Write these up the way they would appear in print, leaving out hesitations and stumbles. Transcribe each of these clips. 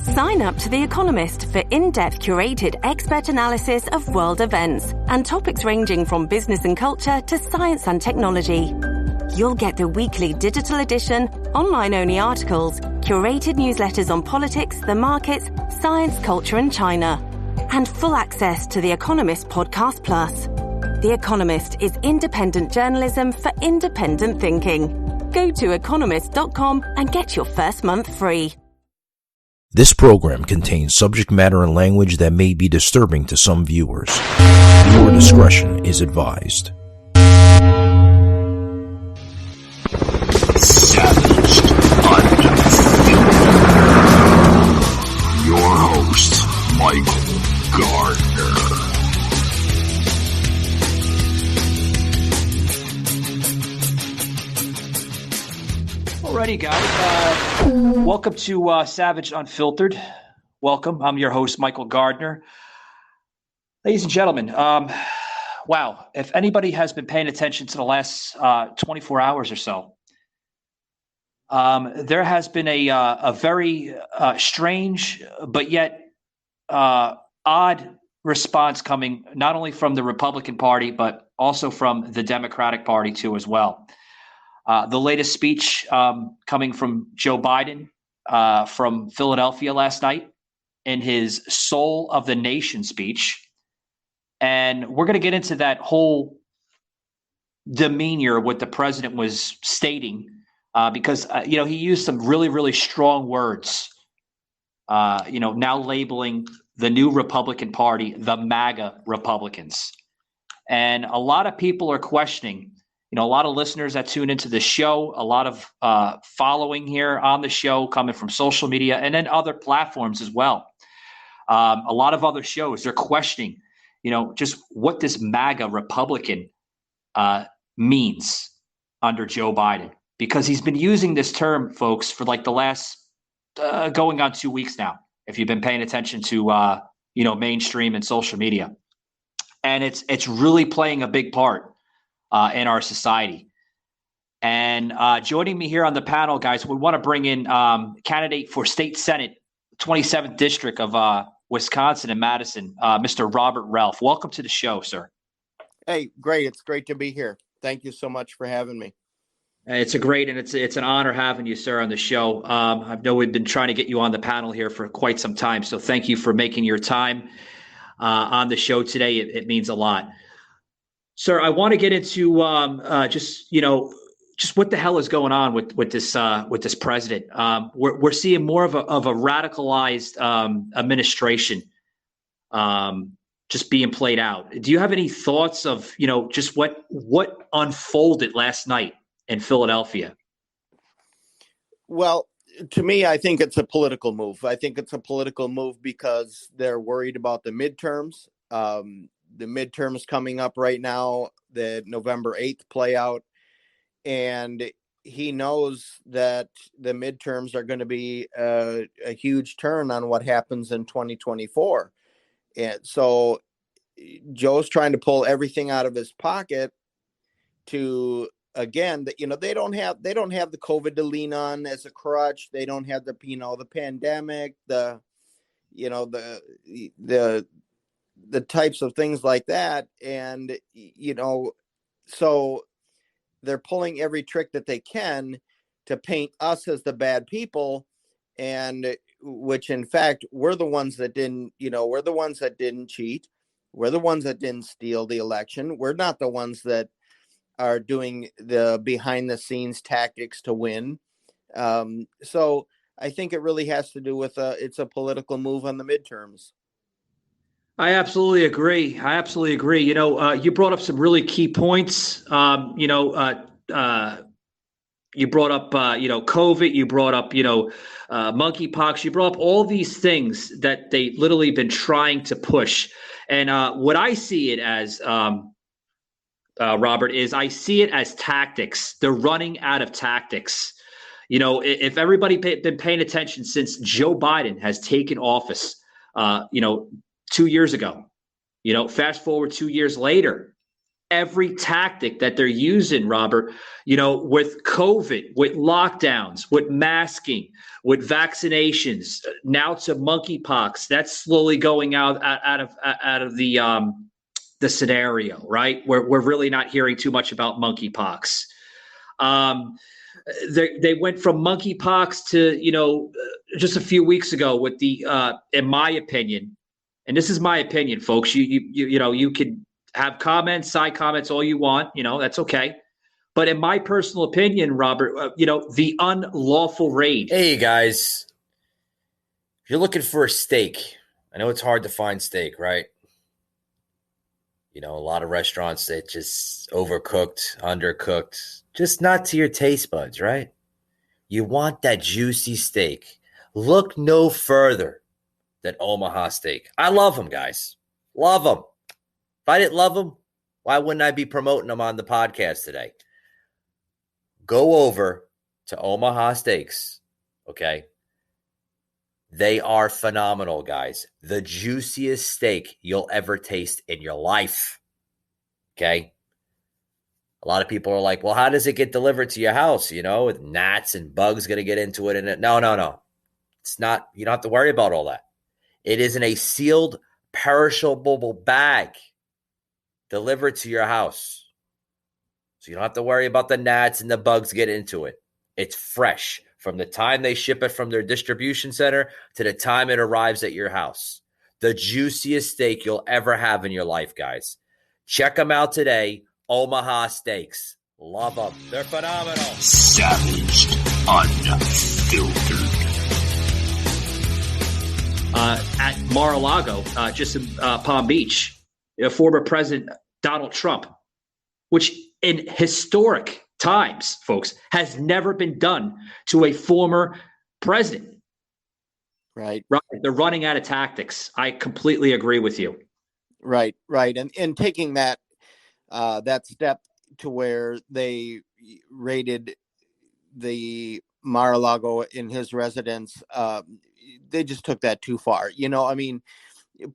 Sign up to The Economist for in-depth curated expert analysis of world events and topics ranging from business and culture to science and technology. You'll get the weekly digital edition, online-only articles, curated newsletters on politics, the markets, science, culture and China, and full access to The Economist Podcast Plus. The Economist is independent journalism for independent thinking. Go to economist.com and get your first month free. This program contains subject matter and language that may be disturbing to some viewers. Your discretion is advised. Savage Unfiltered. Your host, Michael Gardner. Alrighty, guys. Welcome to Savage Unfiltered. Welcome. I'm your host, Michael Gardner. Ladies and gentlemen, wow. If anybody has been paying attention to the last 24 hours or so, there has been a very strange but yet odd response coming not only from the Republican Party, but also from the Democratic Party too as well. The latest speech coming from Joe Biden from Philadelphia last night in his Soul of the Nation speech. And we're going to get into that whole demeanor, what the president was stating, because, he used some really, really strong words, now labeling the new Republican Party the MAGA Republicans. And a lot of people are questioning. A lot of listeners that tune into the show, a lot of following here on the show coming from social media and then other platforms as well. A lot of other shows, they're questioning, just what this MAGA Republican means under Joe Biden, because he's been using this term, folks, for like the last going on 2 weeks now, if you've been paying attention to, mainstream and social media. And it's really playing a big part in our society. And joining me here on the panel, guys, we want to bring in candidate for state Senate, 27th District of Wisconsin and Madison, Mr. Robert Relph. Welcome to the show, sir. Hey, great. It's great to be here. Thank you so much for having me. It's an honor having you, sir, on the show. I know we've been trying to get you on the panel here for quite some time, so thank you for making your time on the show today. It means a lot. Sir, I want to get into just what the hell is going on with this president. We're seeing more of a radicalized administration just being played out. Do you have any thoughts of just what unfolded last night in Philadelphia? Well, to me, I think it's a political move. I think it's a political move because they're worried about the midterms. The midterms coming up right now, the November 8th play out. And he knows that the midterms are going to be a huge turn on what happens in 2024. And so Joe's trying to pull everything out of his pocket to, again, that, they don't have the COVID to lean on as a crutch. They don't have the pandemic, the types of things like that. And, so they're pulling every trick that they can to paint us as the bad people. And which in fact, we're the ones that didn't cheat. We're the ones that didn't steal the election. We're not the ones that are doing the behind the scenes tactics to win. So I think it really has to do with it's a political move on the midterms. I absolutely agree. You brought up some really key points. You brought up, COVID. You brought up, monkeypox. You brought up all these things that they literally been trying to push. And what I see it as, Robert, is I see it as tactics. They're running out of tactics. If everybody been paying attention since Joe Biden has taken office, 2 years ago, fast forward 2 years later, every tactic that they're using, Robert, with COVID, with lockdowns, with masking, with vaccinations, now to monkeypox. That's slowly going out of the scenario, right? We're really not hearing too much about monkeypox. They went from monkeypox to, just a few weeks ago with the, in my opinion, and this is my opinion, folks, you could have comments, side comments, all you want, that's okay. But in my personal opinion, Robert, the unlawful raid. Hey, guys, if you're looking for a steak, I know it's hard to find steak, right? A lot of restaurants that just overcooked, undercooked, just not to your taste buds, right? You want that juicy steak. Look no further than Omaha Steak. I love them, guys. Love them. If I didn't love them, why wouldn't I be promoting them on the podcast today? Go over to Omaha Steaks, okay? They are phenomenal, guys. The juiciest steak you'll ever taste in your life, okay? A lot of people are like, well, how does it get delivered to your house? With gnats and bugs going to get into it. And no. It's not, you don't have to worry about all that. It is in a sealed, perishable bag delivered to your house. So you don't have to worry about the gnats and the bugs get into it. It's fresh from the time they ship it from their distribution center to the time it arrives at your house. The juiciest steak you'll ever have in your life, guys. Check them out today. Omaha Steaks. Love them. They're phenomenal. Savaged, unfiltered. At Mar-a-Lago, just in Palm Beach, former President Donald Trump, which in historic times, folks, has never been done to a former president. Right. They're running out of tactics. I completely agree with you. Right. And taking that step to where they raided the Mar-a-Lago in his residence, they just took that too far.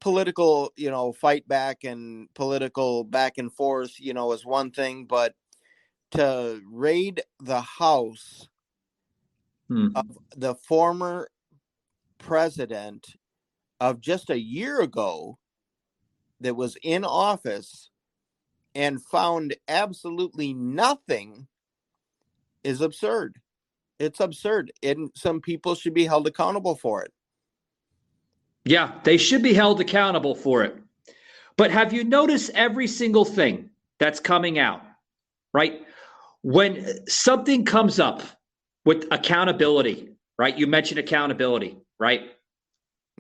Political, fight back and political back and forth, is one thing, but to raid the house of the former president of just a year ago that was in office and found absolutely nothing is absurd. It's absurd. And some people should be held accountable for it. Yeah, they should be held accountable for it. But have you noticed every single thing that's coming out, right? When something comes up with accountability, right? You mentioned accountability, right?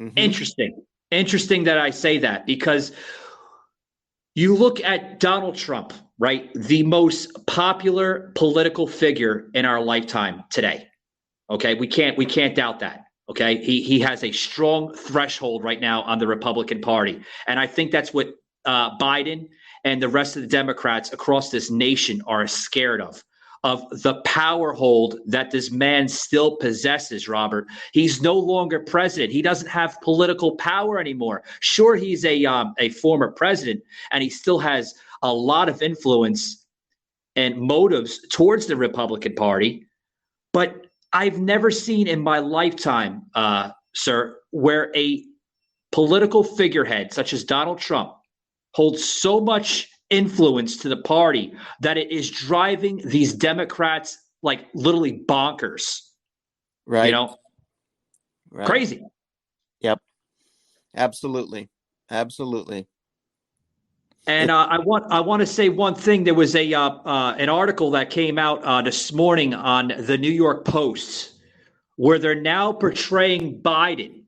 Mm-hmm. Interesting that I say that, because you look at Donald Trump, right? The most popular political figure in our lifetime today. Okay, we can't doubt that. Okay, he has a strong threshold right now on the Republican Party, and I think that's what Biden and the rest of the Democrats across this nation are scared of the power hold that this man still possesses, Robert. He's no longer president. He doesn't have political power anymore. Sure, he's a former president, and he still has a lot of influence and motives towards the Republican Party. But I've never seen in my lifetime, sir, where a political figurehead such as Donald Trump holds so much influence to the party that it is driving these Democrats like literally bonkers. Right. Right. Crazy. Yep. Absolutely. And I want to say one thing. There was an article that came out this morning on the New York Post where they're now portraying Biden,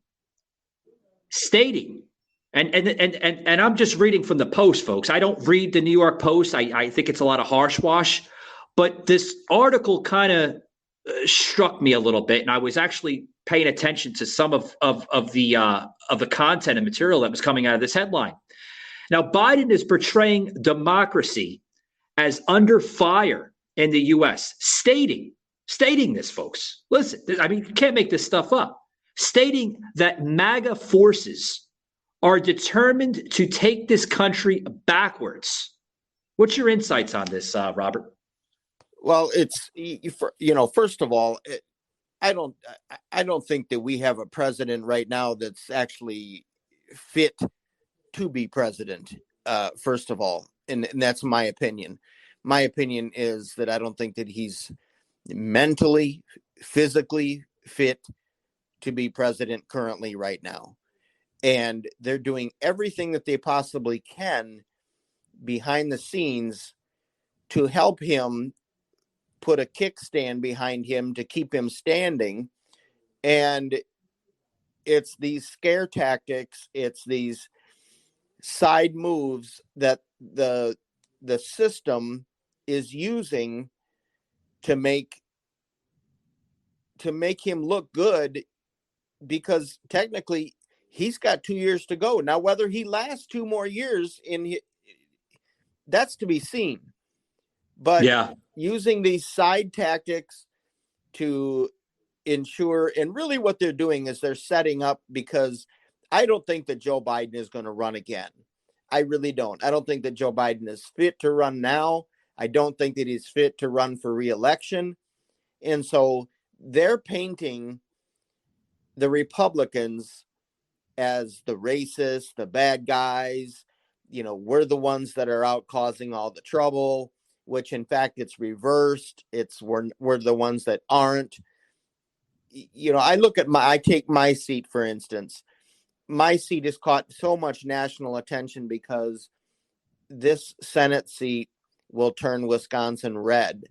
stating, and I'm just reading from the Post, folks. I don't read the New York Post. I think it's a lot of harsh-wash, but this article kind of struck me a little bit, and I was actually paying attention to some of the content and material that was coming out of this headline. Now, Biden is portraying democracy as under fire in the U.S., stating this, folks. Listen, I mean, you can't make this stuff up. Stating that MAGA forces are determined to take this country backwards. What's your insights on this, Robert? Well, it's first of all, I don't think that we have a president right now that's actually fit to be president. First of all, and that's my opinion. My opinion is that I don't think that he's mentally, physically fit to be president currently right now. And they're doing everything that they possibly can behind the scenes to help him put a kickstand behind him to keep him standing. And it's these scare tactics, it's these side moves that the system is using to make him look good, because technically he's got 2 years to go. Now, whether he lasts 2 more years that's to be seen. But Yeah. using these side tactics to ensure, and really what they're doing is they're setting up, because I don't think that Joe Biden is going to run again. I really don't. I don't think that Joe Biden is fit to run now. I don't think that he's fit to run for re-election. And so they're painting the Republicans as the racists, the bad guys. We're the ones that are out causing all the trouble, which in fact it's reversed. We're the ones that aren't. I take my seat, for instance. My seat has caught so much national attention because this Senate seat will turn Wisconsin red.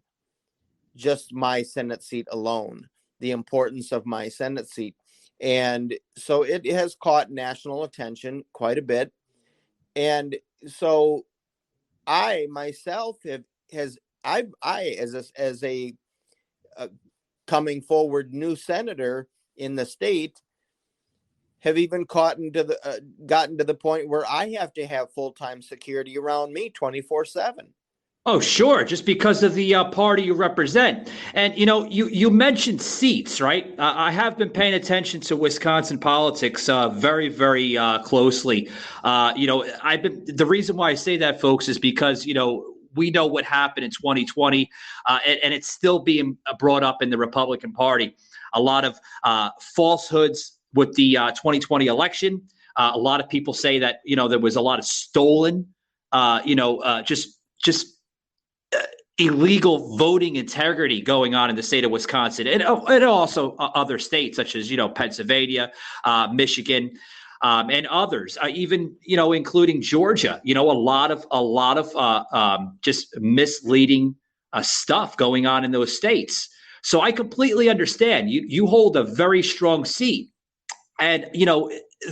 Just my Senate seat alone, the importance of my Senate seat. And so it has caught national attention quite a bit. And so I myself as a coming forward new senator in the state, have even gotten to the point where I have to have full-time security around me 24/7. Oh, sure. Just because of the party you represent. And, you mentioned seats, right? I have been paying attention to Wisconsin politics very, very closely. The reason why I say that, folks, is because, we know what happened in 2020, and it's still being brought up in the Republican Party. A lot of falsehoods with the 2020 election. A lot of people say that, there was a lot of stolen, just illegal voting integrity going on in the state of Wisconsin, and also other states such as Pennsylvania, Michigan, and others, even including Georgia. A lot of just misleading stuff going on in those states. So I completely understand. You hold a very strong seat. And,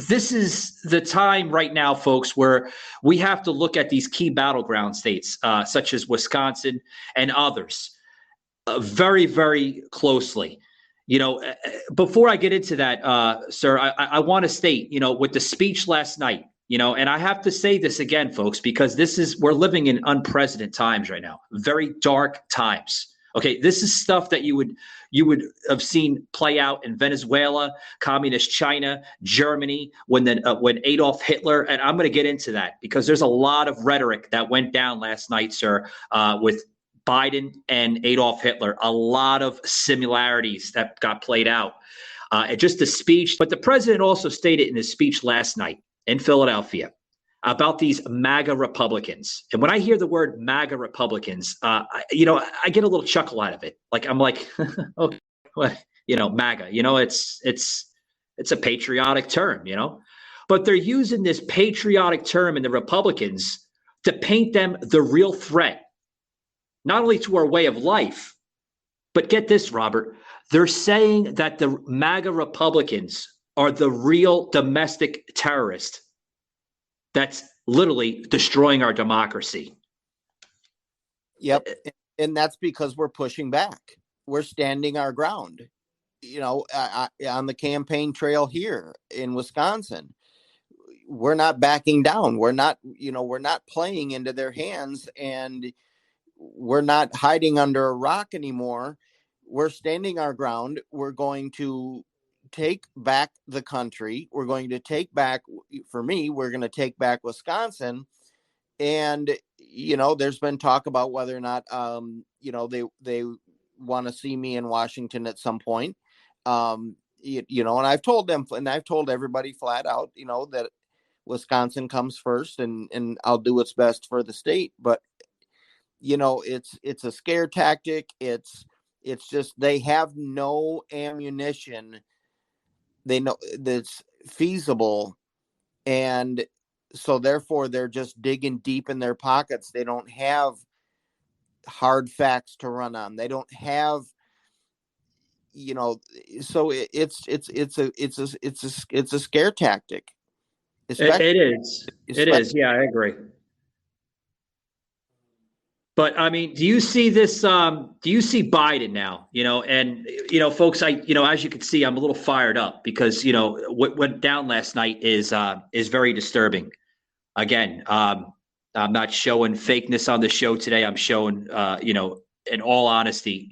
this is the time right now, folks, where we have to look at these key battleground states, such as Wisconsin and others, very, very closely. Before I get into that, sir, I want to state, with the speech last night, and I have to say this again, folks, because we're living in unprecedented times right now, very dark times. Okay, this is stuff that you would have seen play out in Venezuela, communist China, Germany, when Adolf Hitler, and I'm going to get into that because there's a lot of rhetoric that went down last night, sir, with Biden and Adolf Hitler. A lot of similarities that got played out. And just the speech, but the president also stated in his speech last night in Philadelphia about these MAGA Republicans. And when I hear the word MAGA Republicans, I get a little chuckle out of it. I'm like, okay, MAGA, it's a patriotic term, but they're using this patriotic term in the Republicans to paint them the real threat, not only to our way of life, but get this, Robert, they're saying that the MAGA Republicans are the real domestic terrorists that's literally destroying our democracy. Yep. And that's because we're pushing back. We're standing our ground, on the campaign trail here in Wisconsin. We're not backing down. We're not playing into their hands, and we're not hiding under a rock anymore. We're standing our ground. We're going to take back the country. We're going to take back, for me, we're going to take back Wisconsin. And, there's been talk about whether or not, they want to see me in Washington at some point. And I've told them, and I've told everybody flat out, that Wisconsin comes first, and I'll do what's best for the state. But, it's a scare tactic. It's just, they have no ammunition. They know that's feasible. And so therefore they're just digging deep in their pockets. They don't have hard facts to run on. They don't have, so it's a scare tactic. It is. It is. Yeah, I agree. But I mean, do you see this? Do you see Biden now? And folks, as you can see, I'm a little fired up because what went down last night is very disturbing. Again, I'm not showing fakeness on the show today. I'm showing, in all honesty,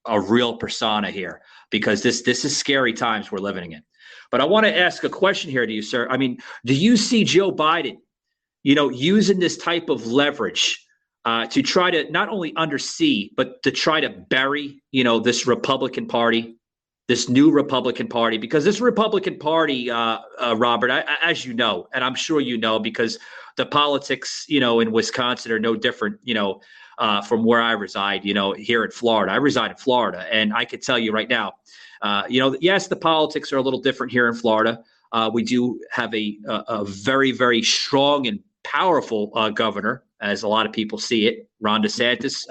a real persona here, because this is scary times we're living in. But I want to ask a question here to you, sir. I mean, do you see Joe Biden, using this type of leverage to try to not only undersee, but to try to bury, this Republican Party, this new Republican Party? Because this Republican Party, Robert, as you know, and I'm sure you know, because the politics, in Wisconsin are no different, from where I reside, here in Florida. I reside in Florida, and I could tell you right now, yes, the politics are a little different here in Florida. We do have a very, very strong and powerful governor, as a lot of people see it, Ron DeSantis,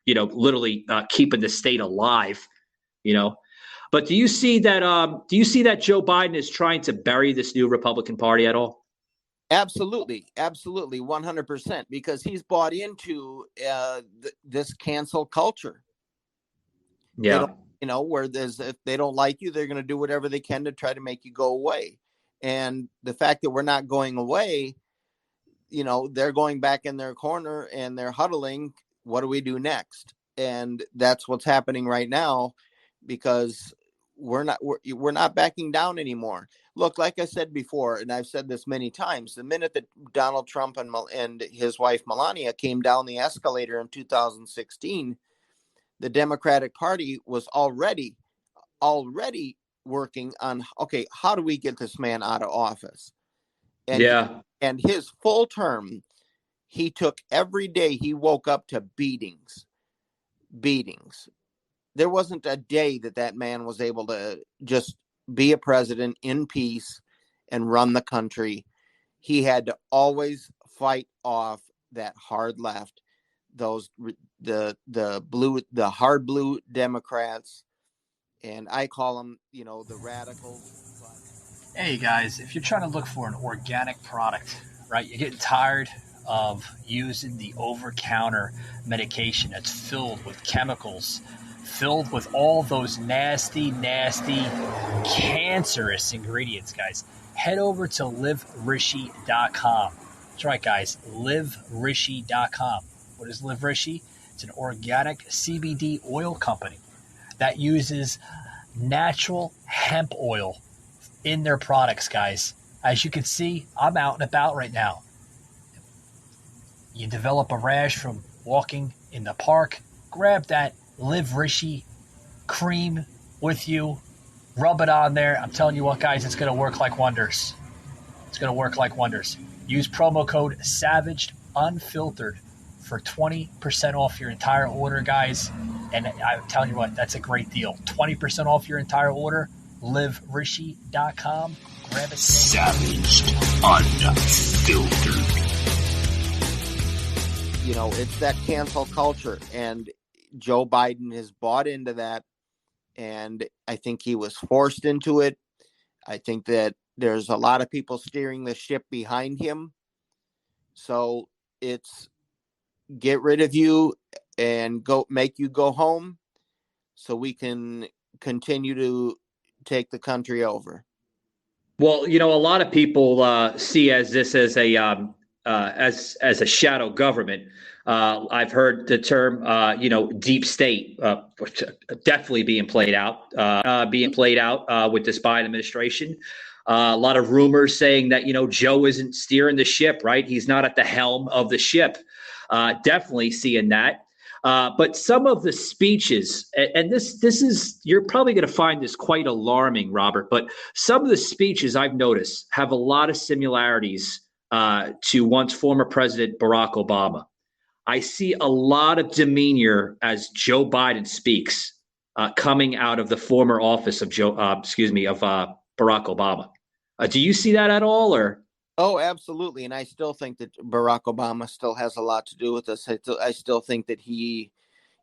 literally keeping the state alive, But do you see that? Do you see that Joe Biden is trying to bury this new Republican Party at all? Absolutely, 100%, because he's bought into this cancel culture. Yeah, where if they don't like you, they're going to do whatever they can to try to make you go away. And the fact that we're not going away, they're going back in their corner and they're huddling. What do we do next? And that's what's happening right now, because we're not backing down anymore. Look, like I said before, and I've said this many times, the minute that Donald Trump and his wife Melania came down the escalator in 2016, the Democratic Party was already working on, okay, how do we get this man out of office? And and his full term, he took every day, he woke up to beatings. There wasn't a day that man was able to just be a president in peace and run the country. He had to always fight off that hard left, the hard blue Democrats, and I call them, the radicals. Hey guys, if you're trying to look for an organic product, right, you're getting tired of using the over-counter medication that's filled with chemicals, filled with all those nasty, cancerous ingredients, guys, head over to liverishi.com. That's right, guys, liverishi.com. What is Live Rishi? It's an organic CBD oil company that uses natural hemp oil in their products, guys. As you can see, I'm out and about right now. You develop a rash from walking in the park, grab that Live Rishi cream with you, rub it on there. I'm telling you what, guys, it's going to work like wonders. It's going to work like wonders. Use promo code SAVAGED UNFILTERED for 20% off your entire order, guys. And I'm telling you what, that's a great deal. 20% off your entire order. LiveRishi.com. Grab it. Savaged Unfiltered. It's that cancel culture, and Joe Biden has bought into that, and I think he was forced into it. I think that there's a lot of people steering the ship behind him. So it's get rid of you and make you go home so we can continue to take the country over. Well, a lot of people see this as a as a shadow government. I've heard the term, deep state, definitely being played out with this Biden administration. A lot of rumors saying that, Joe isn't steering the ship, right? He's not at the helm of the ship. definitely seeing that. But some of the speeches, and this is, you're probably going to find this quite alarming, Robert, but some of the speeches I've noticed have a lot of similarities to once former President Barack Obama. I see a lot of demeanor as Joe Biden speaks coming out of the former office of Barack Obama. Do you see that at all, or? Oh, absolutely. And I still think that Barack Obama still has a lot to do with this. I still think that he,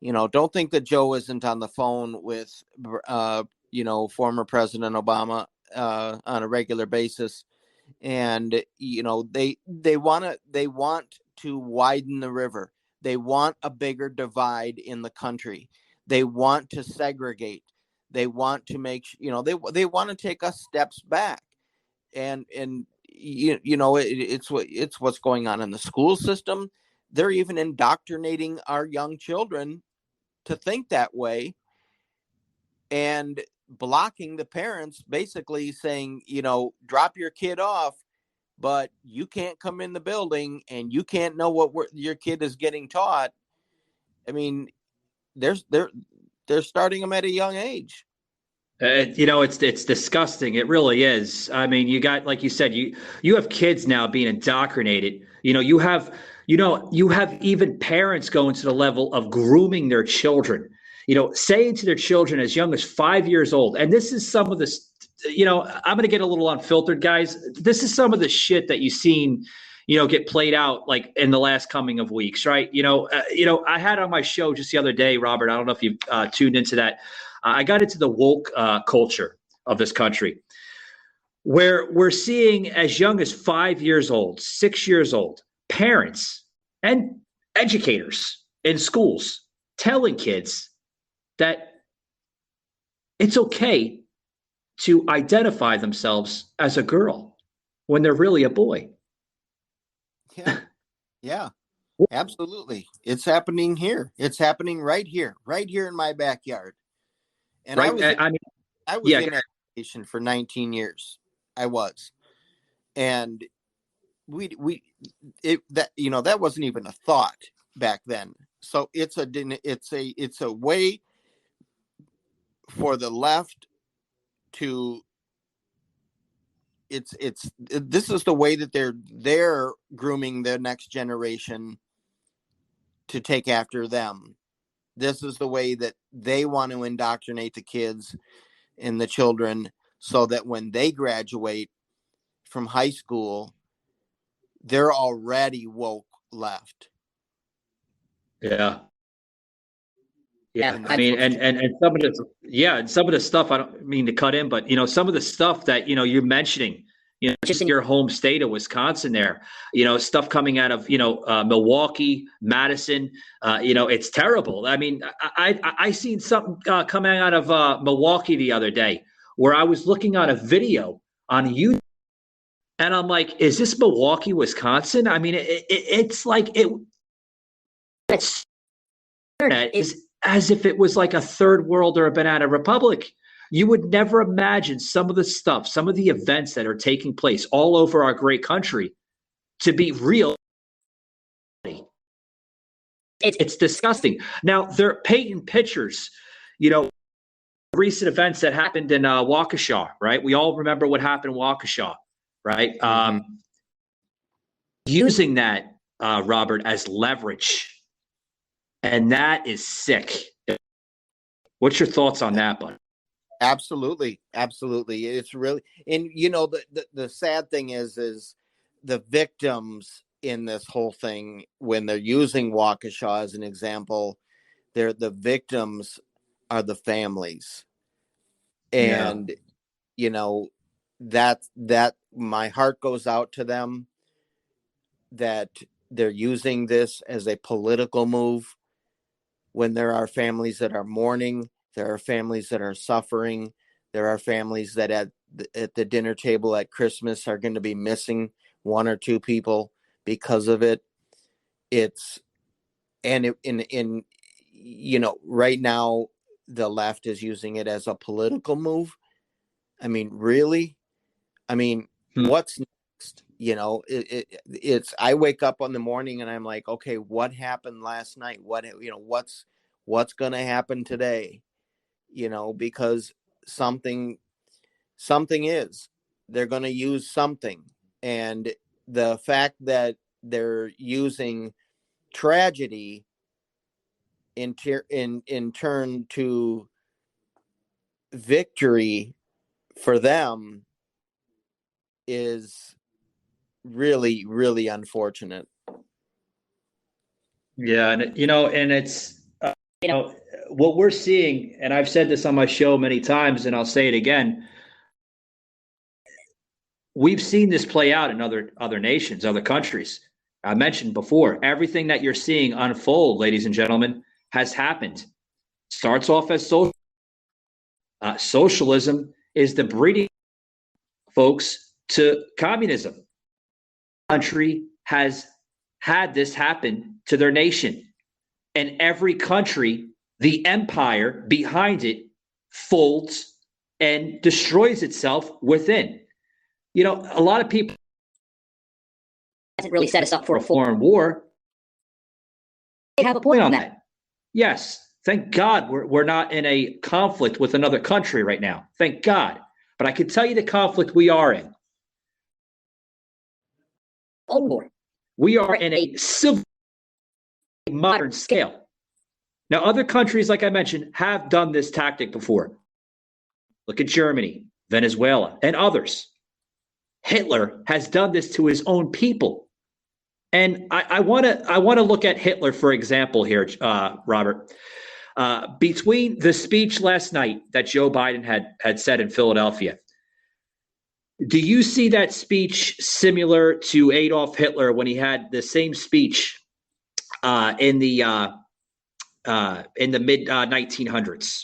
don't think that Joe isn't on the phone with, former President Obama on a regular basis. And, they want to widen the river. They want a bigger divide in the country. They want to segregate. They want to make, they want to take us steps back. And it's what's going on in the school system. They're even indoctrinating our young children to think that way and blocking the parents, basically saying, drop your kid off, but you can't come in the building and you can't know what your kid is getting taught. I mean, they're starting them at a young age. It's disgusting. It really is. I mean, you got, like you said, you have kids now being indoctrinated. You have even parents going to the level of grooming their children. Saying to their children as young as 5 years old, and this is some of this. I'm going to get a little unfiltered, guys. This is some of the shit that you've seen, get played out like in the last coming of weeks, right? I had on my show just the other day, Robert. I don't know if you tuned into that. I got into the woke culture of this country, where we're seeing as young as 5 years old, 6 years old, parents and educators in schools telling kids that it's okay to identify themselves as a girl when they're really a boy. Yeah, absolutely. It's happening here. It's happening right here in my backyard. And right. I was in education for 19 years. I was. And that wasn't even a thought back then. So it's a way for the left to, this is the way that they're grooming the next generation to take after them. This is the way that they want to indoctrinate the kids and the children so that when they graduate from high school, they're already woke left. Yeah. Yeah. I mean, and some of the stuff, I don't mean to cut in, but, some of the stuff that, you're mentioning, just in your home state of Wisconsin there, stuff coming out of, Milwaukee, Madison, it's terrible. I mean, I seen something coming out of Milwaukee the other day where I was looking at a video on YouTube and I'm like, is this Milwaukee, Wisconsin? I mean, it's like it's internet is as if it was like a third world or a banana republic. You would never imagine some of the stuff, some of the events that are taking place all over our great country to be real. It's disgusting. Now, they're painting pictures, recent events that happened in Waukesha, right? We all remember what happened in Waukesha, right? Mm-hmm. Using that, Robert, as leverage. And that is sick. What's your thoughts on that, bud? Absolutely. Absolutely. It's really, and the sad thing is the victims in this whole thing, when they're using Waukesha as an example, the victims are the families. And, that my heart goes out to them, that they're using this as a political move when there are families that are mourning. There are families that are suffering. There are families that at the dinner table at Christmas are going to be missing one or two people because of it. Right now the left is using it as a political move. I mean, really? I mean, what's next? You know, it's I wake up in the morning and I'm like, okay, what happened last night? What's going to happen today? You know, because something is, they're going to use something. And the fact that they're using tragedy in turn to victory for them is really, really unfortunate. Yeah, and it's what we're seeing, and I've said this on my show many times, and I'll say it again. We've seen this play out in other nations, other countries. I mentioned before, everything that you're seeing unfold, ladies and gentlemen, has happened. Starts off as social. Socialism is the breeding, folks, to communism. Country has had this happen to their nation. And every country, the empire behind it, folds and destroys itself within. You know, a lot of people hasn't really set us up for a foreign war. They have a point on that. Yes. Thank God we're not in a conflict with another country right now. Thank God. But I can tell you the conflict we are in. Cold War. We are in a civil, modern scale. Now, other countries, like I mentioned, have done this tactic before. Look at Germany, Venezuela, and others. Hitler has done this to his own people. And I want to look at Hitler, for example, here, Robert. Between the speech last night that Joe Biden had said in Philadelphia, do you see that speech similar to Adolf Hitler when he had the same speech in the mid 1900s?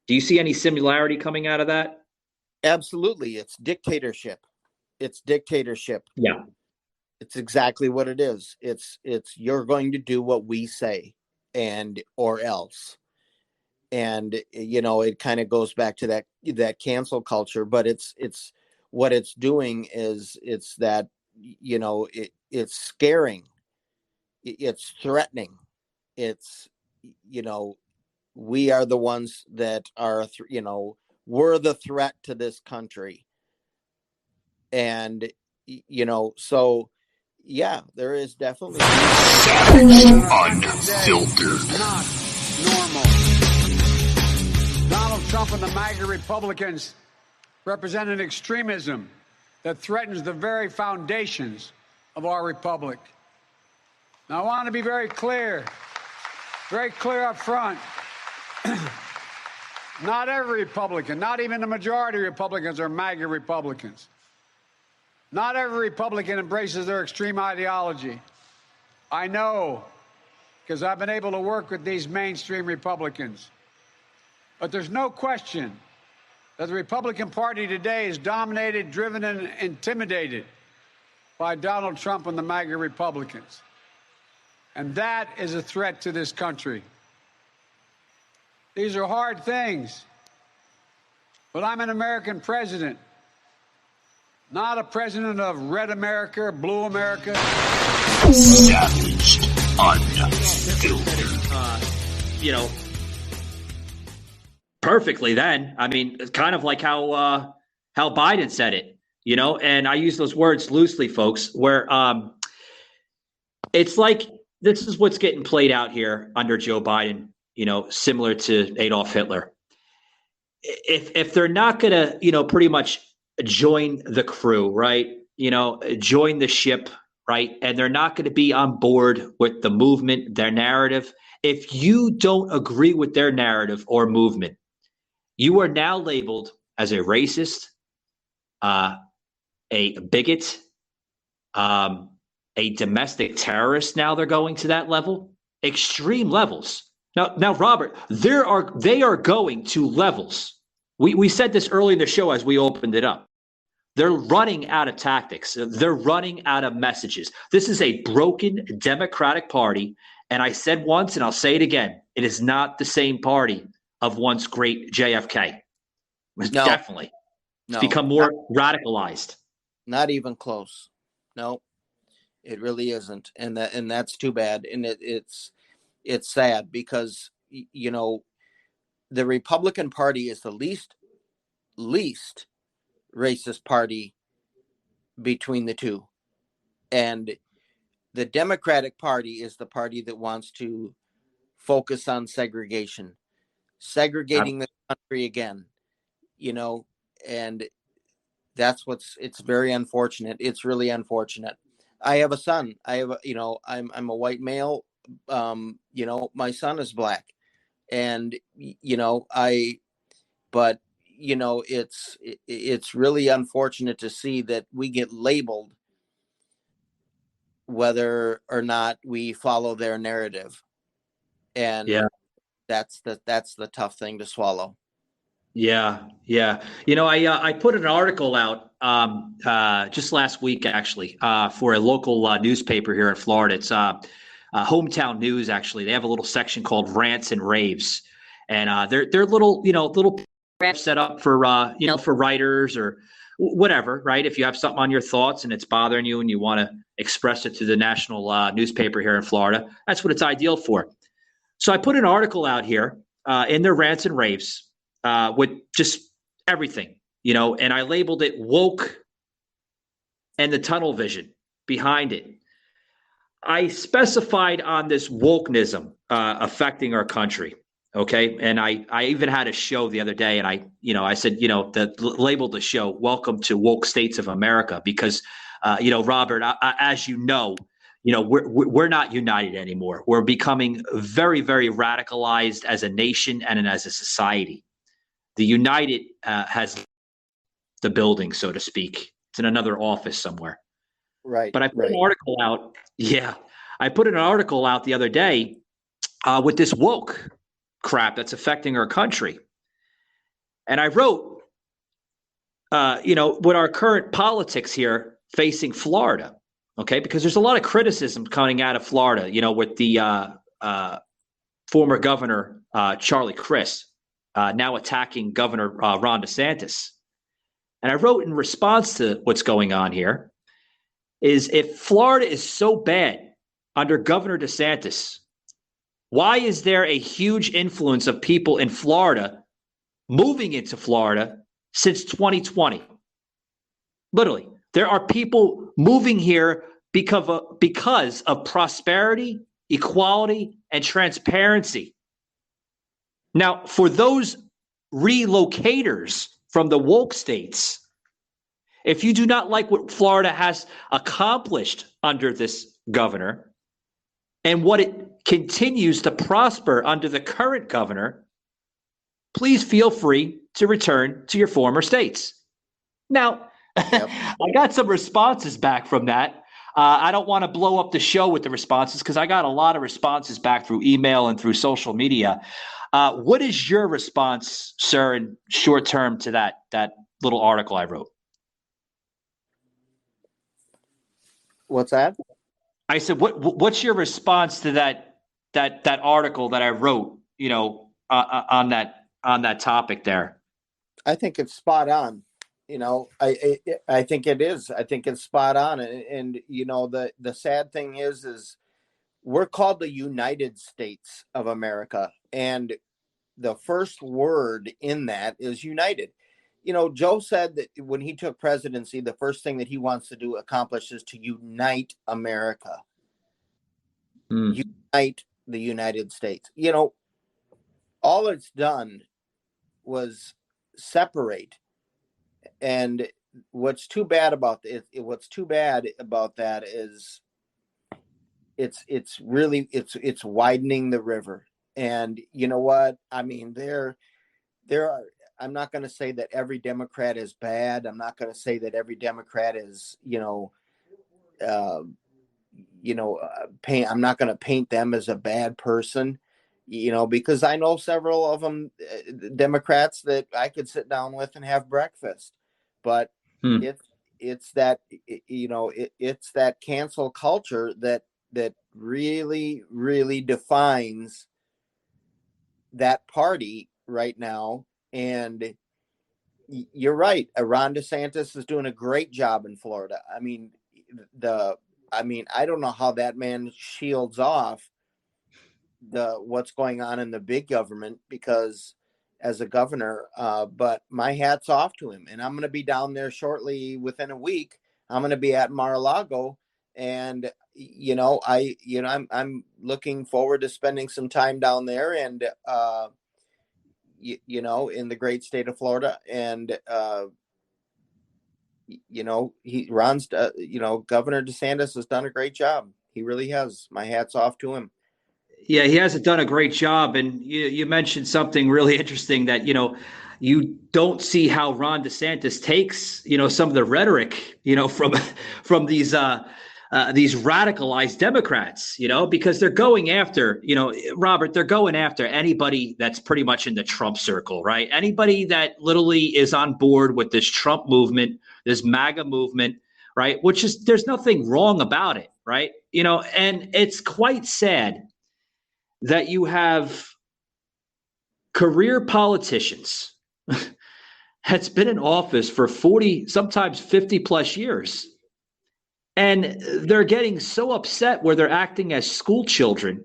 Do you see any similarity coming out of that? Absolutely. It's dictatorship. Yeah. It's exactly what it is. It's you're going to do what we say or else. And, you know, it kind of goes back to that cancel culture, but it's what it's doing is it's that, you know, it's scaring, it's threatening. It's, you know, we are the ones that are, you know, we're the threat to this country. And, you know, so yeah, there is definitely Unfiltered. Not normal. Donald Trump and the MAGA Republicans represent an extremism that threatens the very foundations of our republic. Now, I want to be very clear up front. Not every Republican, not even the majority of Republicans are MAGA Republicans. Not every Republican embraces their extreme ideology. I know, because I've been able to work with these mainstream Republicans. But there's no question that the Republican Party today is dominated, driven, and intimidated by Donald Trump and the MAGA Republicans. And that is a threat to this country. These are hard things. But I'm an American president, not a president of red America or blue America. Savaged. Unfiltered. You know, perfectly then. I mean, it's kind of like how Biden said it, you know, and I use those words loosely, folks, where it's like this is what's getting played out here under Joe Biden, you know, similar to Adolf Hitler. If they're not going to, you know, pretty much join the crew, right, you know, join the ship, right, and they're not going to be on board with the movement, their narrative, if you don't agree with their narrative or movement, you are now labeled as a racist, a bigot, a domestic terrorist. Now they're going to that level, extreme levels. Now, Robert, they are going to levels. We said this early in the show as we opened it up. They're running out of tactics. They're running out of messages. This is a broken Democratic Party. And I said once, and I'll say it again, it is not the same party of once great JFK. Definitely. It's become more radicalized. Not even close. No, it really isn't, and that's too bad. And it's sad because the Republican Party is the least racist party between the two, and the Democratic Party is the party that wants to focus on segregating the country again. And it's very unfortunate. It's really unfortunate. I have a son. I'm a white male. My son is black, and but it's really unfortunate to see that we get labeled whether or not we follow their narrative, and Yeah. that's the tough thing to swallow. Yeah, yeah. I put an article out just last week, actually, for a local newspaper here in Florida. It's Hometown News. Actually, they have a little section called Rants and Raves, and they're little set up for for writers or whatever, right? If you have something on your thoughts and it's bothering you and you want to express it to the national newspaper here in Florida, that's what it's ideal for. So I put an article out here in their Rants and Raves. With just everything, and I labeled it woke and the tunnel vision behind it. I specified on this wokenism affecting our country. Okay. And I even had a show the other day, and I said, labeled the show "Welcome to Woke States of America," because, Robert, as we're not united anymore. We're becoming very, very radicalized as a nation and as a society. The United has the building, so to speak. It's in another office somewhere. Right. But I put an article out. Yeah. I put an article out the other day with this woke crap that's affecting our country. And I wrote, with our current politics here facing Florida, okay, because there's a lot of criticism coming out of Florida, with the former governor, Charlie Crist. Now attacking Governor Ron DeSantis. And I wrote in response to what's going on here is, if Florida is so bad under Governor DeSantis, why is there a huge influence of people in Florida moving into Florida since 2020? Literally, there are people moving here because of prosperity, equality, and transparency. Now, for those relocators from the woke states, if you do not like what Florida has accomplished under this governor and what it continues to prosper under the current governor, please feel free to return to your former states. Now, yep. I got some responses back from that. I don't want to blow up the show with the responses because I got a lot of responses back through email and through social media. What is your response, sir, in short term to that little article I wrote? What's that? I said, what's your response to that article that I wrote, on that topic there? I think it's spot on. I think it is. I think it's spot on. And the sad thing is we're called the United States of America, and the first word in that is united. Joe said that when he took presidency, the first thing that he wants to accomplish is to unite America. Unite the United States. All it's done was separate. And what's too bad about that is it's widening the river. And you know what? I mean, there are, I'm not going to say that every Democrat is bad. I'm not going to say that every Democrat is, I'm not going to paint them as a bad person, because I know several of them, Democrats that I could sit down with and have breakfast, but it's that, it's that cancel culture that really, really defines that party right now. And You're right. Ron DeSantis is doing a great job in Florida. I don't know how that man shields off what's going on in the big government, because as a governor, but my hat's off to him. And I'm going to be down there shortly. Within a week, I'm going to be at Mar-a-Lago, and I'm looking forward to spending some time down there, and in the great state of Florida. And Governor DeSantis has done a great job. He really has. My hat's off to him. Yeah, he hasn't done a great job. And you mentioned something really interesting that, you don't see how Ron DeSantis takes, some of the rhetoric, from these radicalized Democrats, because they're going after, Robert, they're going after anybody that's pretty much in the Trump circle, right? Anybody that literally is on board with this Trump movement, this MAGA movement, right? Which is, there's nothing wrong about it, right? And it's quite sad that you have career politicians that's been in office for 40, sometimes 50 plus years. And they're getting so upset where they're acting as school children,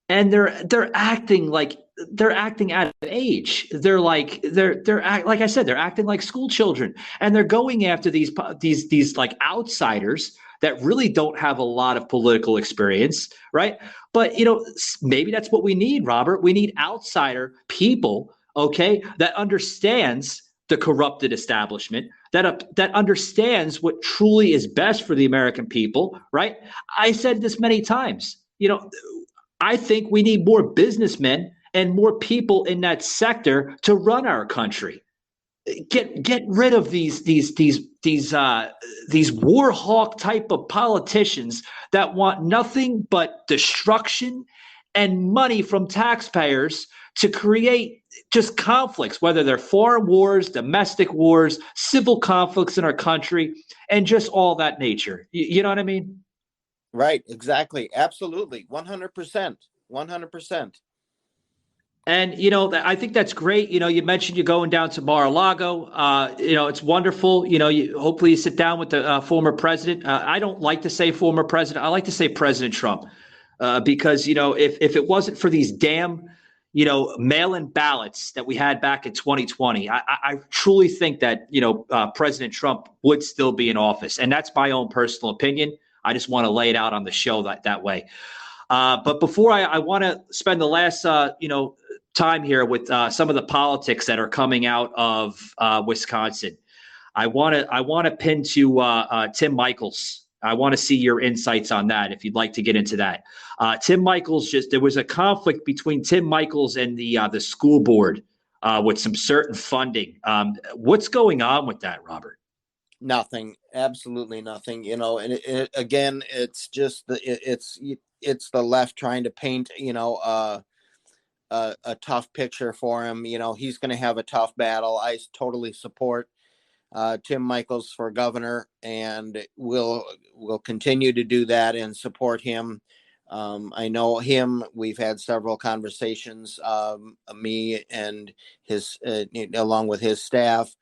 and they're acting out of age. They're like I said, they're acting like school children, and they're going after these like outsiders that really don't have a lot of political experience, right? But maybe that's what we need, Robert. We need outsider people, okay, that understands the corrupted establishment, that understands what truly is best for the American people, right? I said this many times. I think we need more businessmen and more people in that sector to run our country. Get rid of these war hawk type of politicians that want nothing but destruction and money from taxpayers to create just conflicts, whether they're foreign wars, domestic wars, civil conflicts in our country, and just all that nature. You know what I mean? Right. Exactly. Absolutely. 100%. 100%. And, I think that's great. You mentioned you're going down to Mar-a-Lago. It's wonderful. Hopefully you sit down with the former president. I don't like to say former president. I like to say President Trump, because, if it wasn't for these damn, mail-in ballots that we had back in 2020, I truly think that, President Trump would still be in office. And that's my own personal opinion. I just want to lay it out on the show that way. But before I want to spend the last, time here with some of the politics that are coming out of Wisconsin, I want to pin to Tim Michels. I want to see your insights on that, if you'd like to get into that. Tim Michels, there was a conflict between Tim Michels and the school board with some certain funding. What's going on with that, Robert? Nothing, absolutely nothing. And again, it's just it's the left trying to paint, a tough picture for him. He's going to have a tough battle. I totally support Tim Michels for governor, and we'll continue to do that and support him. I know him. We've had several conversations, me and his, along with his staff.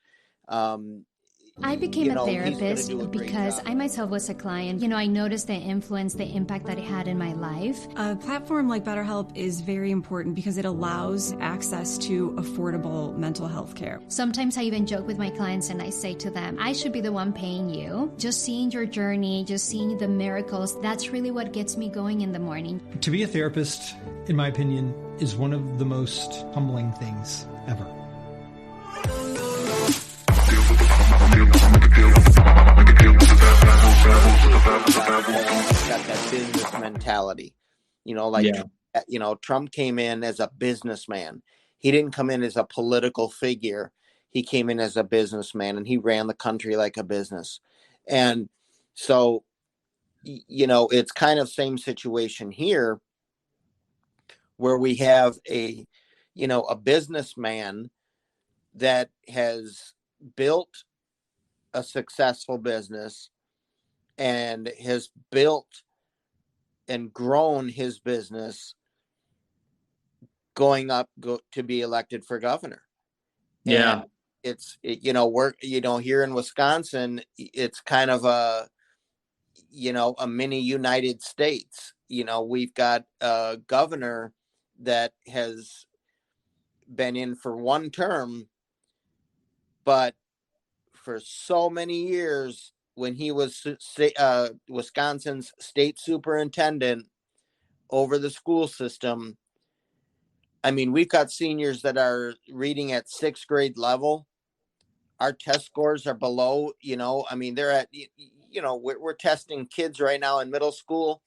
I became a therapist because I myself was a client. I noticed the influence, the impact that it had in my life. A platform like BetterHelp is very important because it allows access to affordable mental health care. Sometimes I even joke with my clients and I say to them, I should be the one paying you. Just seeing your journey, just seeing the miracles, that's really what gets me going in the morning. To be a therapist, in my opinion, is one of the most humbling things ever. Got that business mentality, Trump came in as a businessman. He didn't come in as a political figure. He came in as a businessman, and he ran the country like a business. And so, it's kind of same situation here, where we have a businessman that has built a successful business and has built and grown his business going up to be elected for governor. Yeah. here in Wisconsin, it's kind of a mini United States. We've got a governor that has been in for one term, but for so many years, when he was Wisconsin's state superintendent over the school system, I mean, we've got seniors that are reading at sixth grade level. Our test scores are below, I mean, they're at, we're testing kids right now in middle school,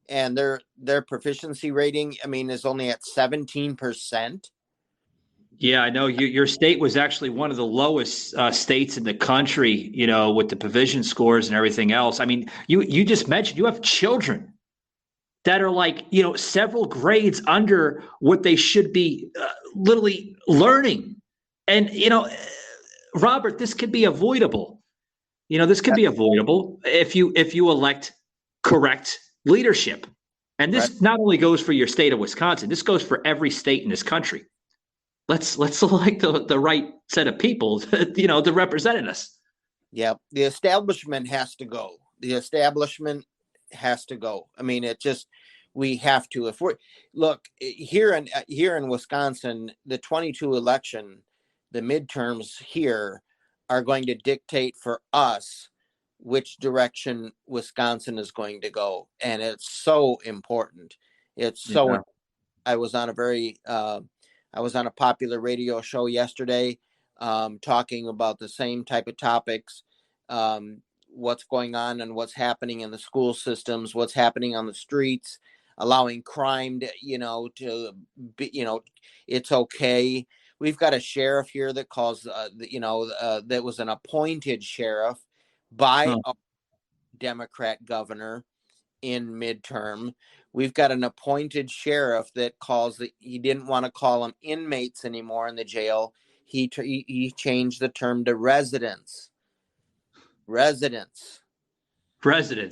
and their proficiency rating, I mean, is only at 17%. Yeah, I know your state was actually one of the lowest states in the country, with the provision scores and everything else. I mean, you just mentioned you have children that are like, several grades under what they should be literally learning. And, Robert, this could be avoidable. This could be avoidable if you elect correct leadership. And this not only goes for your state of Wisconsin, this goes for every state in this country. Let's select the right set of people, to represent us. Yeah, the establishment has to go. The establishment has to go. I mean, we have to. If we're here in Wisconsin, the 22 election, the midterms here are going to dictate for us which direction Wisconsin is going to go, and it's so important. It's so. Yeah. I was on a popular radio show yesterday, talking about the same type of topics, what's going on and what's happening in the school systems, what's happening on the streets, allowing crime to be, it's okay. We've got a sheriff here that calls, that was an appointed sheriff by a Democrat governor in midterm. We've got an appointed sheriff that he didn't want to call them inmates anymore in the jail. He changed the term to residents. Residents,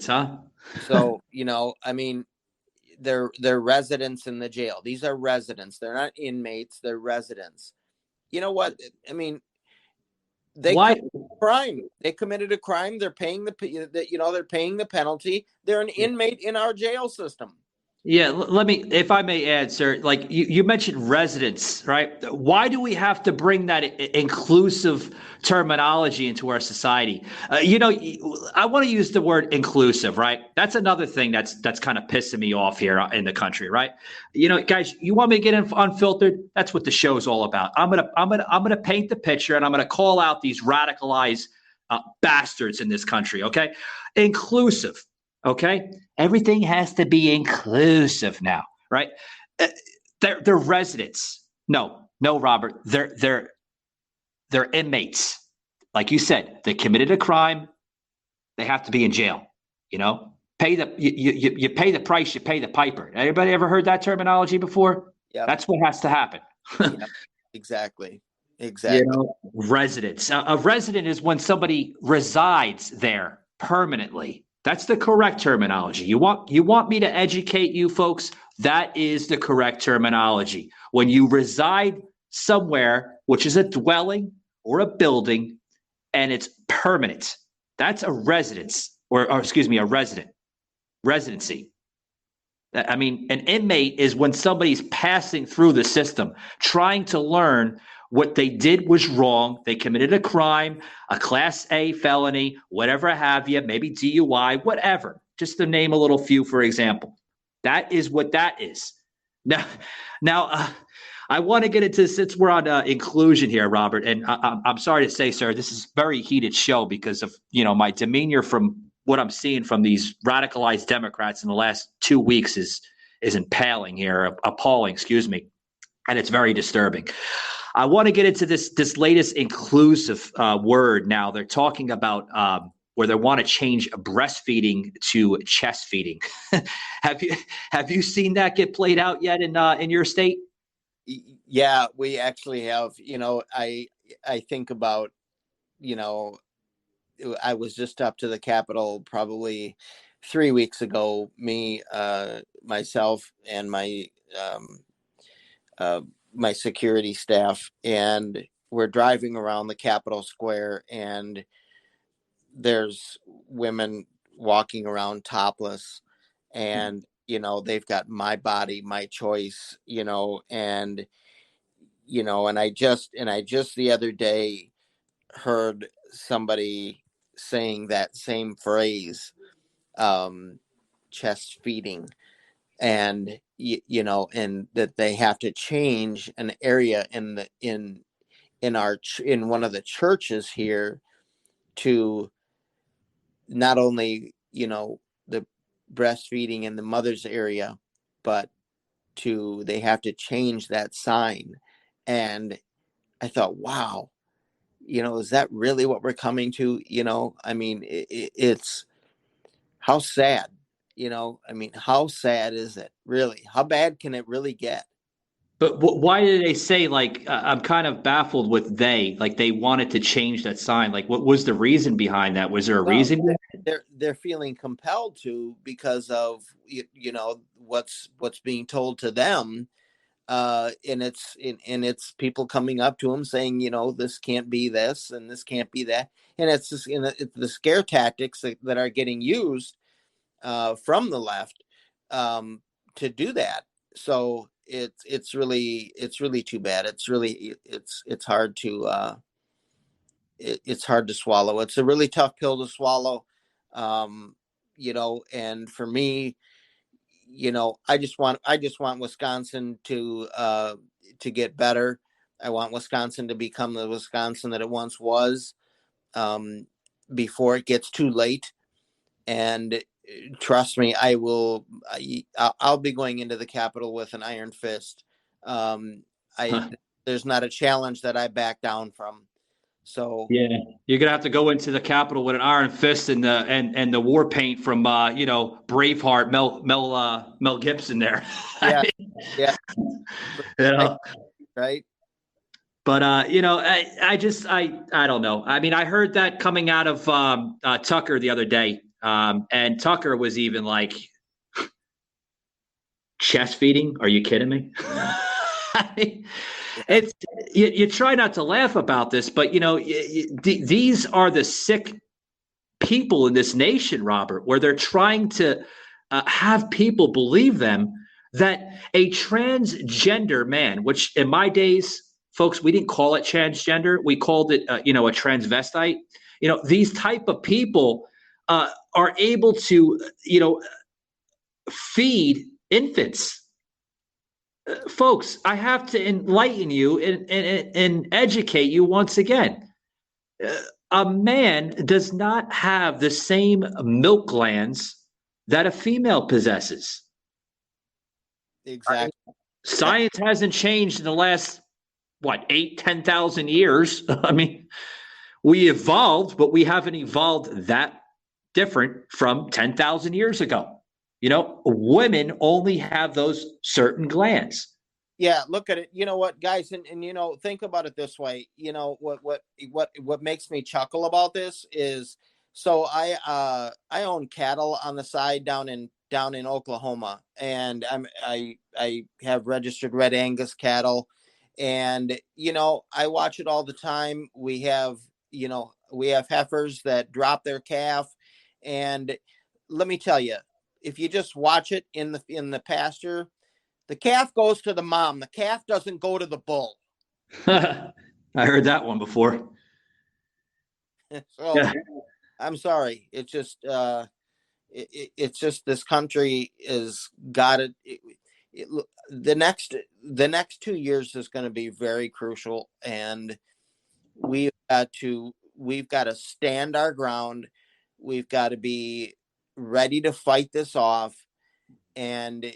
huh? So, I mean, they're residents in the jail. These are residents. They're not inmates. They're residents. You know what? I mean, committed a crime. They committed a crime. They're paying they're paying the penalty. They're an inmate in our jail system. Yeah, let me, if I may add, sir, like you mentioned residents, right? Why do we have to bring that inclusive terminology into our society? I want to use the word inclusive, right? That's another thing that's kind of pissing me off here in the country, right? Guys, you want me to get unfiltered? That's what the show's all about. I'm gonna paint the picture, and I'm gonna call out these radicalized bastards in this country. Okay, inclusive. Okay, everything has to be inclusive now, right? They're residents. No, Robert. They're inmates. Like you said, they committed a crime. They have to be in jail. Pay you pay the price. You pay the piper. Anybody ever heard that terminology before? Yeah, that's what has to happen. Yep. Exactly. Residents. A resident is when somebody resides there permanently. That's the correct terminology. You want me to educate you folks? That is the correct terminology. When you reside somewhere, which is a dwelling or a building, and it's permanent, that's a residence, or excuse me, a residency. I mean, an inmate is when somebody's passing through the system, trying to learn what they did was wrong. They committed a crime, a Class A felony, whatever have you, maybe DUI, whatever. Just to name a little few, for example. That is what that is. Now, I want to get into, since we're on inclusion here, Robert, and I'm sorry to say, sir, this is a very heated show because of my demeanor from what I'm seeing from these radicalized Democrats in the last 2 weeks is appalling, excuse me, and it's very disturbing. I want to get into this latest inclusive word now. They're talking about where they want to change breastfeeding to chest feeding. Have you seen that get played out yet in your state? Yeah, we actually have. I think about, I was just up to the Capitol probably 3 weeks ago. Me, myself, and my security staff, and we're driving around the Capitol Square, and there's women walking around topless, and they've got my body, my choice, and and I just the other day heard somebody saying that same phrase, chest feeding, and and that they have to change an area in one of the churches here to not only the breastfeeding in the mother's area, but they have to change that sign. And I thought, wow, is that really what we're coming to? I mean, it's how sad, I mean, how sad is it really? How bad can it really get? But why did they say, like, I'm kind of baffled with like they wanted to change that sign? Like, what was the reason behind that? Was there a reason? They're feeling compelled to, because of, what's being told to them. And it's people coming up to them saying, this can't be this and this can't be that. And it's just it's the scare tactics that are getting used from the left to do that. So it's really too bad. It's really it's hard to it's hard to swallow. It's a really tough pill to swallow. And for me, I just want Wisconsin to get better. I want Wisconsin to become the Wisconsin that it once was, before it gets too late. And trust me, I'll be going into the Capitol with an iron fist. There's not a challenge that I back down from. So yeah, you're gonna have to go into the Capitol with an iron fist and the war paint from Braveheart, Mel Gibson there. Yeah, yeah, right. But I don't know. I mean, I heard that coming out of Tucker the other day, and Tucker was even like, chest feeding. Are you kidding me? I mean, it's you try not to laugh about this, but these are the sick people in this nation, Robert, where they're trying to have people believe them that a transgender man, which in my days, folks, we didn't call it transgender, we called it a transvestite. These type of people are able to feed infants. Folks, I have to enlighten you and educate you once again. A man does not have the same milk glands that a female possesses. Exactly. Science hasn't changed in the last, 10,000 years. I mean, we evolved, but we haven't evolved that different from 10,000 years ago. Women only have those certain glands. Yeah, look at it. You know what, guys, and think about it this way. What makes me chuckle about this is, so I own cattle on the side down in Oklahoma, and I have registered Red Angus cattle, and I watch it all the time. We have heifers that drop their calf, and let me tell you, if you just watch it in the pasture, the calf goes to the mom. The calf doesn't go to the bull. I heard that one before. So yeah. I'm sorry. It's just it's just this country is got it. The next 2 years is going to be very crucial, and we've got to stand our ground. We've got to be ready to fight this off. And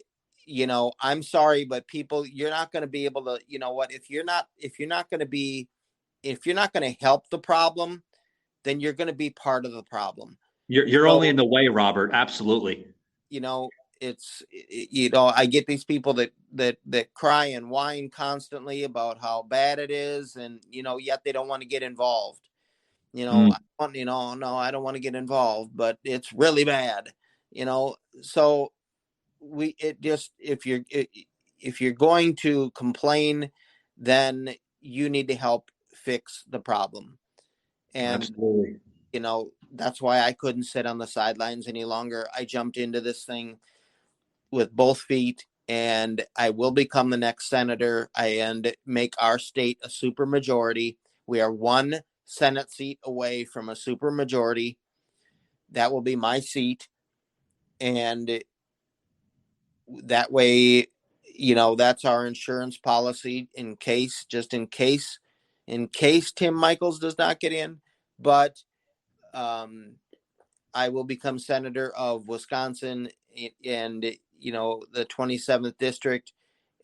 I'm sorry, but people, you're not going to be able to, if you're not going to help the problem, then you're going to be part of the problem. You're only in the way, Robert. Absolutely. It's, I get these people that cry and whine constantly about how bad it is. And, yet they don't want to get involved. No, I don't want to get involved, but it's really bad, so if you're going to complain, then you need to help fix the problem. And, Absolutely. That's why I couldn't sit on the sidelines any longer. I jumped into this thing with both feet, and I will become the next senator and make our state a supermajority. We are one Senate seat away from a supermajority. That will be my seat. And that way, that's our insurance policy in case Tim Michels does not get in. But I will become senator of Wisconsin and, the 27th district,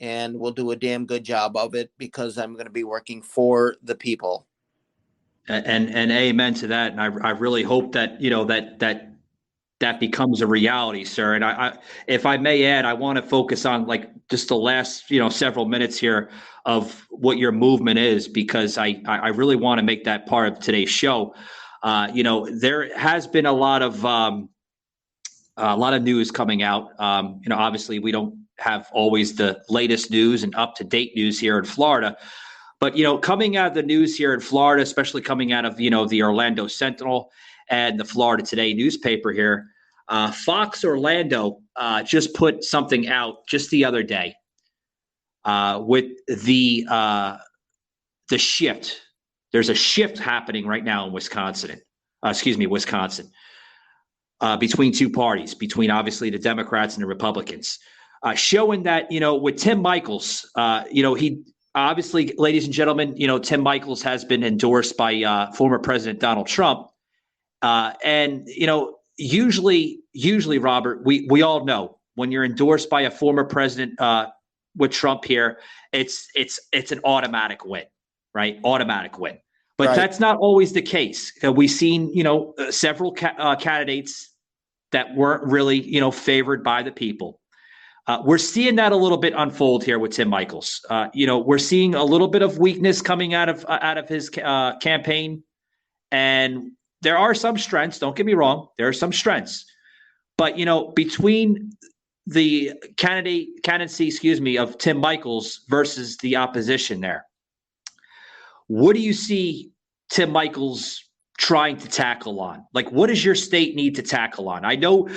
and we'll do a damn good job of it because I'm going to be working for the people. And amen to that. And I really hope that, that becomes a reality, sir. And I if I may add, I want to focus on like just the last, several minutes here of what your movement is, because I really want to make that part of today's show. There has been a lot of news coming out. Obviously we don't have always the latest news and up to date news here in Florida, but, coming out of the news here in Florida, especially coming out of, the Orlando Sentinel and the Florida Today newspaper here, Fox Orlando just put something out just the other day with the shift. There's a shift happening right now in Wisconsin, between two parties, between obviously the Democrats and the Republicans, showing that, with Tim Michels, he obviously, ladies and gentlemen, Tim Michels has been endorsed by former President Donald Trump. And, usually, Robert, we all know when you're endorsed by a former president with Trump here, it's an automatic win, right? Automatic win. But Right. That's not always the case. We've seen, several candidates that weren't really, favored by the people. We're seeing that a little bit unfold here with Tim Michels. We're seeing a little bit of weakness coming out of his campaign, and there are some strengths. Don't get me wrong; there are some strengths, but between the candidacy, of Tim Michels versus the opposition, there, what do you see Tim Michels trying to tackle on? Like, what does your state need to tackle on? I know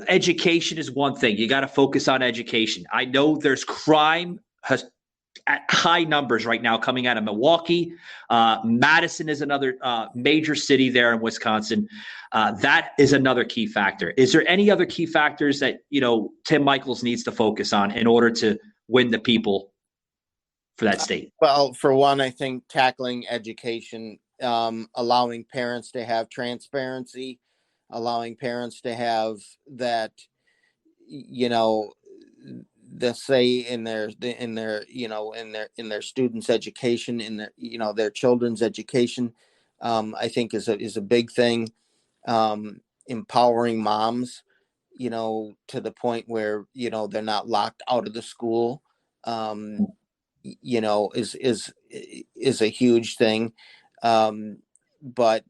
education is one thing. You got to focus on education. I know there's crime at high numbers right now coming out of Milwaukee. Madison is another major city there in Wisconsin. That is another key factor. Is there any other key factors that, Tim Michels needs to focus on in order to win the people for that state? Well, for one, I think tackling education, allowing parents to have transparency, allowing parents to have that, the say in their students' education, in their children's education, I think is a big thing. Empowering moms, to the point where they're not locked out of the school, is a huge thing. But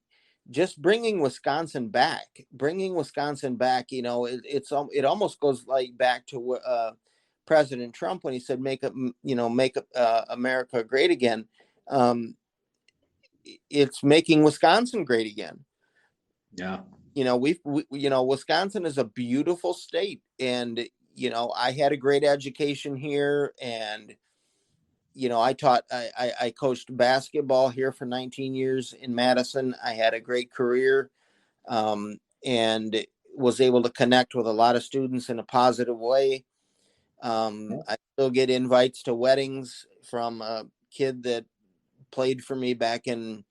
just bringing Wisconsin back, it almost goes like back to President Trump when he said, make America great again. It's making Wisconsin great again. Yeah. Wisconsin is a beautiful state, and, I had a great education here, and, I coached basketball here for 19 years in Madison. I had a great career, and was able to connect with a lot of students in a positive way. I still get invites to weddings from a kid that played for me back in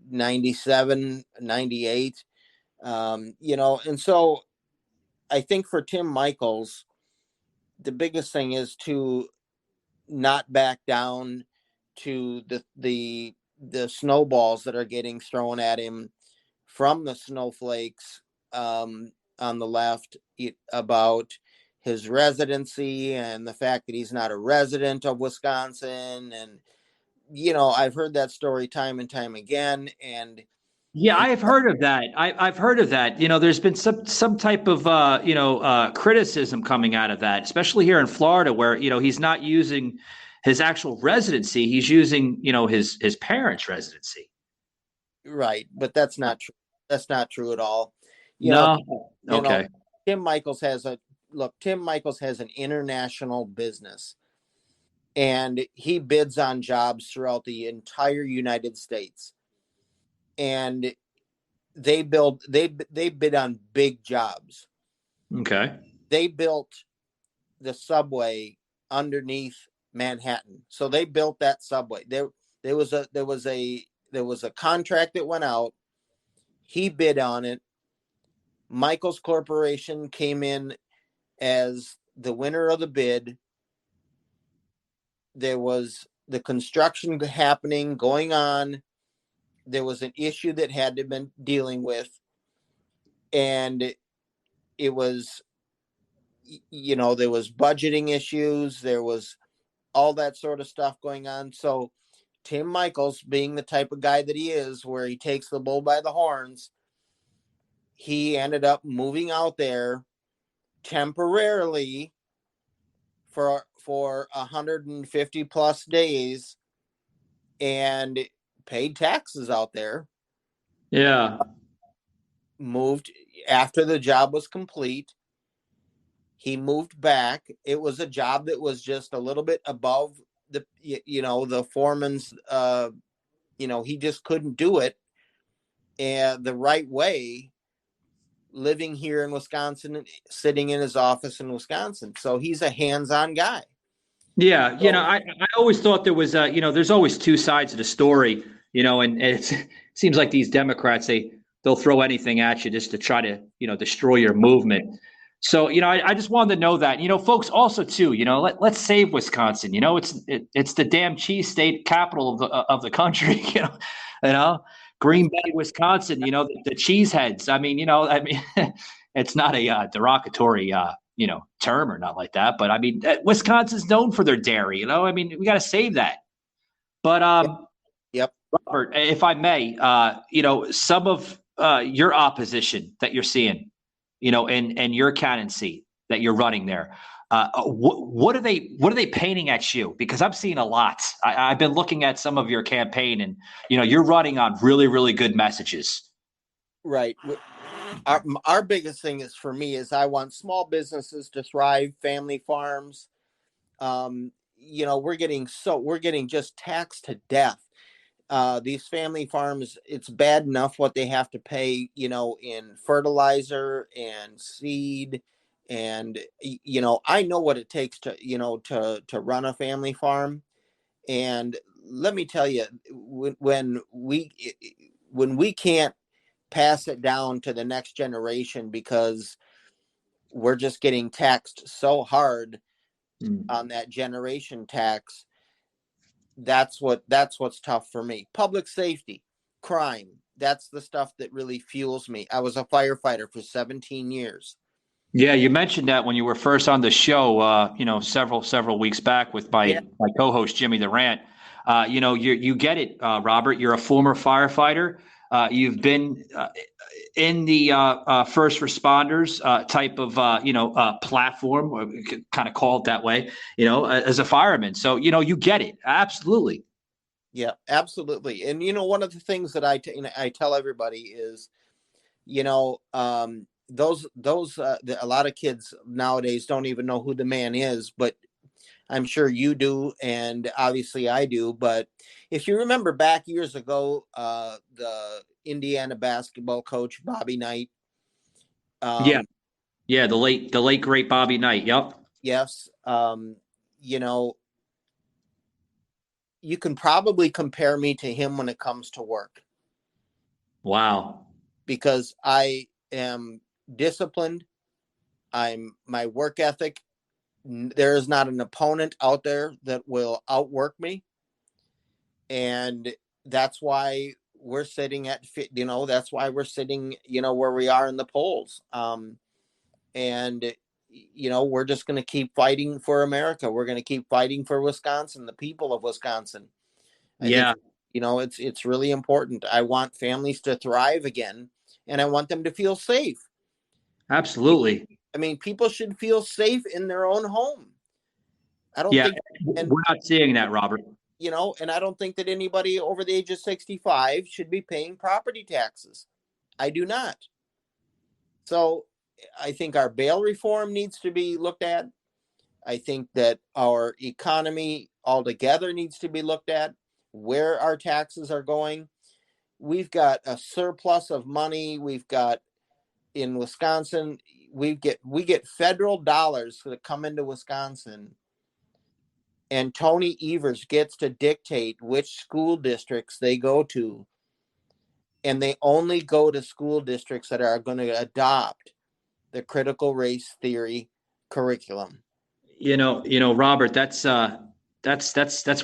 97, 98. And so I think for Tim Michels, the biggest thing is to not back down to the snowballs that are getting thrown at him from the snowflakes on the left about his residency and the fact that he's not a resident of Wisconsin. And, I've heard that story time and time again. And yeah, I've heard of that. I've heard of that. There's been some type of criticism coming out of that, especially here in Florida, where he's not using his actual residency. He's using, his parents' residency. Right, but that's not true. That's not true at all. No. You know, Okay. Tim Michaels has an international business, and he bids on jobs throughout the entire United States. And they bid on big jobs. Okay. They built the subway underneath Manhattan. So they built that subway. There was a contract that went out. He bid on it. Michaels Corporation came in as the winner of the bid. There was the construction happening, going on. There was an issue that had to been dealing with, and it was, there was budgeting issues. There was all that sort of stuff going on. So Tim Michaels, being the type of guy that he is, where he takes the bull by the horns, he ended up moving out there temporarily for 150 plus days and paid taxes out there. Yeah. Moved after the job was complete. He moved back. It was a job that was just a little bit above the foreman's, he just couldn't do it the right way, living here in Wisconsin, sitting in his office in Wisconsin. So he's a hands-on guy. Yeah. I always thought there was, there's always two sides of the story, and it seems like these Democrats, they'll throw anything at you just to try to, destroy your movement. So, I just wanted to know that, folks also too, let's save Wisconsin. It's the damn cheese state capital of the country, Green Bay, Wisconsin, the cheeseheads. I mean, it's not a derogatory, term or not like that. But I mean, Wisconsin's known for their dairy, we got to save that. But, yep. Robert, if I may, some of your opposition that you're seeing, and your candidacy that you're running there, what are they painting at you? Because I'm seeing a lot. I've been looking at some of your campaign, and you're running on really, really good messages. Right. Our biggest thing is I want small businesses to thrive, family farms. We're getting just taxed to death. These family farms, it's bad enough what they have to pay, in fertilizer and seed. And, I know what it takes to run a family farm. And let me tell you, when we can't pass it down to the next generation because we're just getting taxed so hard on that generation tax, that's what's tough for me. Public safety, crime, that's the stuff that really fuels me. I was a firefighter for 17 years. Yeah, you mentioned that when you were first on the show, several weeks back with my co-host Jimmy the Rant. You get it, Robert. You're a former firefighter. You've been in the first responders type of platform, or kind of call it that way, as a fireman. So you get it, absolutely. Yeah, absolutely. And one of the things that I tell everybody is, a lot of kids nowadays don't even know who the man is, but I'm sure you do, and obviously I do. But if you remember back years ago, the Indiana basketball coach Bobby Knight. The late great Bobby Knight. Yep. Yes. You can probably compare me to him when it comes to work. Wow. Because I am disciplined. My work ethic. There is not an opponent out there that will outwork me. And that's why we're sitting that's why we're sitting, where we are in the polls. And we're just going to keep fighting for America. We're going to keep fighting for Wisconsin, the people of Wisconsin. I think, it's really important. I want families to thrive again, and I want them to feel safe. Absolutely. I mean, people should feel safe in their own home. I don't Yeah, think, and we're not seeing that, Robert. and I don't think that anybody over the age of 65 should be paying property taxes. I do not. So I think our bail reform needs to be looked at. I think that our economy altogether needs to be looked at, where our taxes are going. We've got a surplus of money. We've got in Wisconsin, we get federal dollars that come into Wisconsin, and Tony Evers gets to dictate which school districts they go to, and they only go to school districts that are going to adopt the critical race theory curriculum. Robert, that's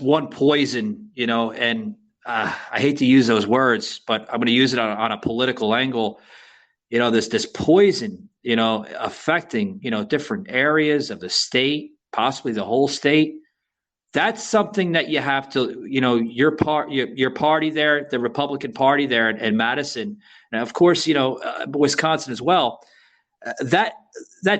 one poison, and I hate to use those words, but I'm going to use it on a political angle. This poison, affecting, different areas of the state, possibly the whole state. That's something that you have to, your party there, the Republican Party there in Madison, and of course, Wisconsin as well. That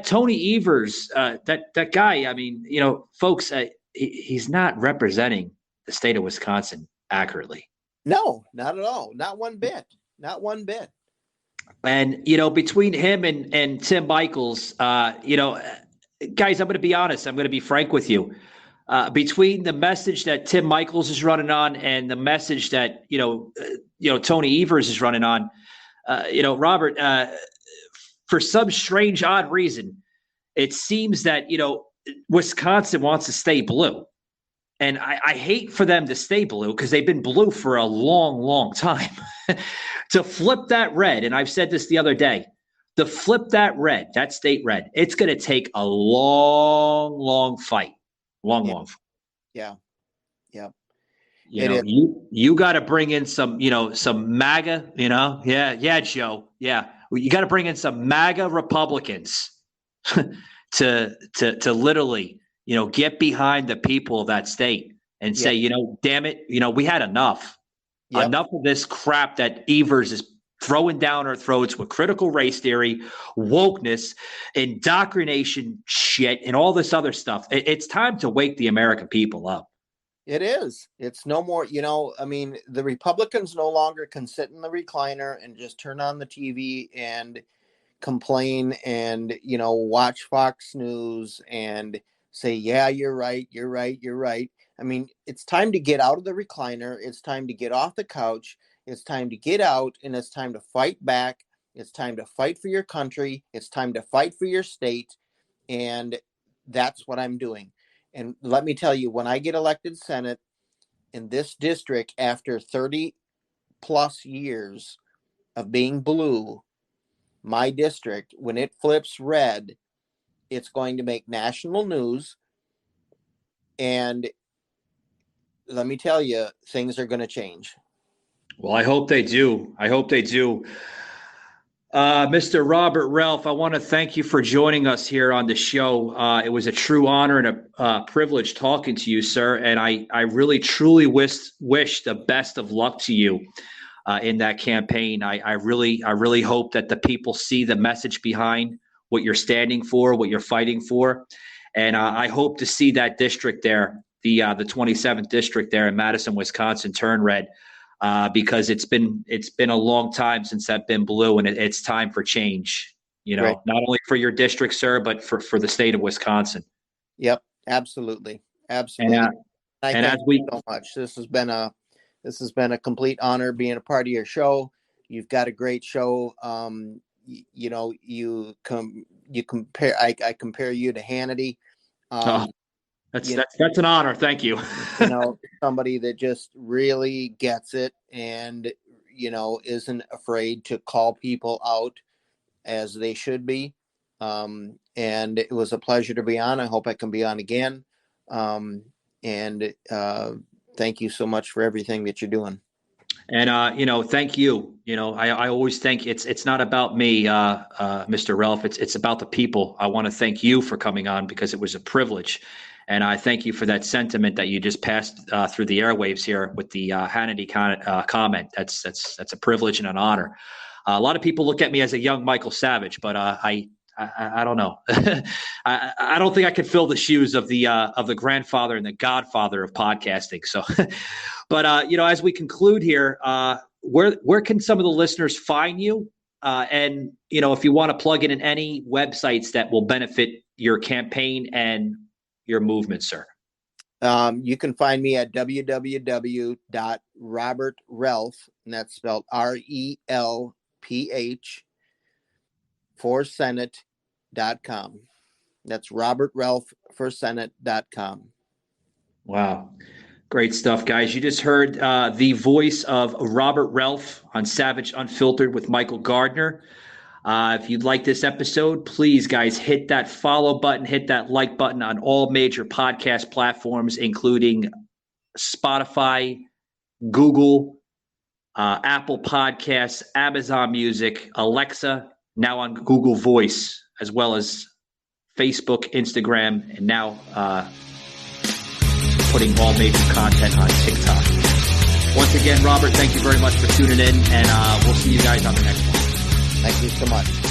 Tony Evers, that guy. I mean, folks, he's not representing the state of Wisconsin accurately. No, not at all. Not one bit. Not one bit. And between him and Tim Michaels, guys, I'm going to be honest. I'm going to be frank with you. Between the message that Tim Michaels is running on and the message that Tony Evers is running on, Robert, for some strange, odd reason, it seems that Wisconsin wants to stay blue, and I hate for them to stay blue because they've been blue for a long, long time. To flip that red, and I've said this the other day, to flip that state red, it's going to take a long, long fight. Long. Yeah. You got to bring in some MAGA, Yeah, Joe. Yeah. You got to bring in some MAGA Republicans to literally, get behind the people of that state and say, damn it, we had enough. Yep. Enough of this crap that Evers is throwing down our throats with critical race theory, wokeness, indoctrination shit, and all this other stuff. It's time to wake the American people up. It is. It's no more, the Republicans no longer can sit in the recliner and just turn on the TV and complain and, watch Fox News and say, yeah, you're right. I mean, it's time to get out of the recliner. It's time to get off the couch. It's time to get out, and it's time to fight back. It's time to fight for your country. It's time to fight for your state. And that's what I'm doing. And let me tell you, when I get elected Senate in this district after 30 plus years of being blue, my district, when it flips red, it's going to make national news. And let me tell you, things are going to change. Well, I hope they do. Mr. Robert Relph, I want to thank you for joining us here on the show. It was a true honor and a privilege talking to you, sir. And I really, truly wish the best of luck to you in that campaign. I really hope that the people see the message behind what you're standing for, what you're fighting for. And I hope to see that district there, the 27th district there in Madison, Wisconsin, turn red. Because it's been a long time since I've been blue, and it's time for change. Right. Not only for your district, sir, but for the state of Wisconsin. Yep, absolutely. And thank you so much. This has been a complete honor being a part of your show. You've got a great show. You compare. I compare you to Hannity. That's an honor. Thank you. Somebody that just really gets it and, isn't afraid to call people out as they should be. And it was a pleasure to be on. I hope I can be on again. And thank you so much for everything that you're doing. And, thank you. I always think it's not about me, Mr. Relph. It's about the people. I want to thank you for coming on because it was a privilege. And I thank you for that sentiment that you just passed through the airwaves here with the Hannity comment. That's a privilege and an honor. A lot of people look at me as a young Michael Savage, but I I don't know. I don't think I could fill the shoes of the grandfather and the godfather of podcasting. So, but as we conclude here, where can some of the listeners find you? And if you want to plug in any websites that will benefit your campaign and your movement, sir. You can find me at www.robertrelph, and that's spelled RELPH, forsenate.com. That's robertrelph4senate.com. Wow. Great stuff, guys. You just heard the voice of Robert Relph on Savage Unfiltered with Michael Gardner. If you'd like this episode, please, guys, hit that follow button, hit that like button on all major podcast platforms, including Spotify, Google, Apple Podcasts, Amazon Music, Alexa, now on Google Voice, as well as Facebook, Instagram, and now putting all major content on TikTok. Once again, Robert, thank you very much for tuning in, and we'll see you guys on the next one. Thank you so much.